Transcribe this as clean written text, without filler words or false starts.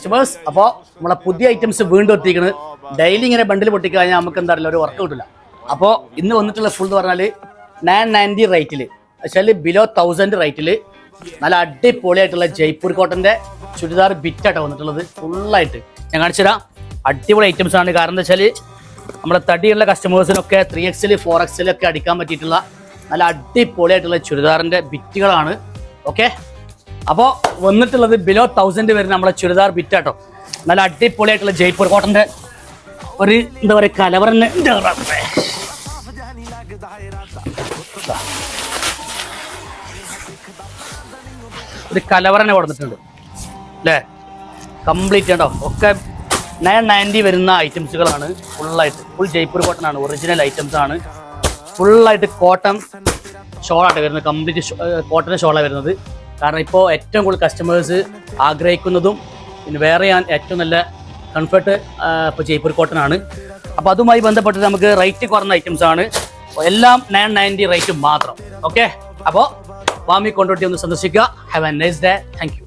Customers അപ്പോൾ നമ്മളെ പുതിയ ഐറ്റംസ് വീണ്ടും എത്തിക്കുന്നത്. ഡെയിലി ഇങ്ങനെ ബണ്ടിൽ പൊട്ടിക്കഴിഞ്ഞാൽ നമുക്ക് എന്താ അറിയില്ല, ഒരു വർക്ക് കിട്ടില്ല. അപ്പോൾ ഇന്ന് വന്നിട്ടുള്ള ഫുൾ എന്ന് പറഞ്ഞാൽ 990 റേറ്റിൽ, വെച്ചാൽ ബിലോ 1000 റേറ്റിൽ നല്ല അടിപൊളിയായിട്ടുള്ള ജയ്പൂർ കോട്ടൻ്റെ ചുരിദാർ ബിറ്റായിട്ടാണ് വന്നിട്ടുള്ളത്. ഫുള്ളായിട്ട് ഞാൻ കാണിച്ചു തരാം. അടിപൊളി ഐറ്റംസ് ആണ്. കാരണം എന്താ വെച്ചാൽ നമ്മുടെ തടിയുള്ള കസ്റ്റമേഴ്സിനൊക്കെ 3XL 4XL ഒക്കെ അടിക്കാൻ പറ്റിയിട്ടുള്ള നല്ല അടിപൊളിയായിട്ടുള്ള ചുരിദാറിൻ്റെ ബിറ്റുകളാണ്. ഓക്കെ, അപ്പോൾ വന്നിട്ടുള്ളത് ബിലോ 1000 വരുന്ന നമ്മളെ ചുരിദാർ ബിറ്റാട്ടോ. നല്ല അടിപൊളിയായിട്ടുള്ള ജയ്പൂർ കോട്ടൻ്റെ ഒരു എന്താ പറയുക കലവറന്നെ ഒരു കലവറന്നെ കൊടുത്തിട്ടുണ്ട് അല്ലേ. കംപ്ലീറ്റ് കേട്ടോ. ഒക്കെ 990 വരുന്ന ഐറ്റംസുകളാണ്. ഫുള്ളായിട്ട് ഫുൾ ജയ്പൂർ കോട്ടൺ ആണ്. ഒറിജിനൽ ഐറ്റംസ് ആണ്. ഫുള്ളായിട്ട് കോട്ടൺ ഷോളായിട്ട് വരുന്നത്. കംപ്ലീറ്റ് കോട്ടൺ ഷോളാണ് വരുന്നത്. കാരണം ഇപ്പോൾ ഏറ്റവും കൂടുതൽ കസ്റ്റമേഴ്സ് ആഗ്രഹിക്കുന്നതും പിന്നെ വേറെ ഏറ്റവും നല്ല കംഫർട്ട് ഇപ്പോൾ ജയ്പൂർ കോട്ടൺ ആണ്. അപ്പോൾ അതുമായി ബന്ധപ്പെട്ട് നമുക്ക് റേറ്റ് കുറഞ്ഞ ഐറ്റംസ് ആണ്. എല്ലാം 990 റേറ്റ് മാത്രം. ഓക്കെ, അപ്പോൾ വാമി കൊണ്ടോട്ടി ഒന്ന് സന്ദർശിക്കുക. Have A nice day. Thank you.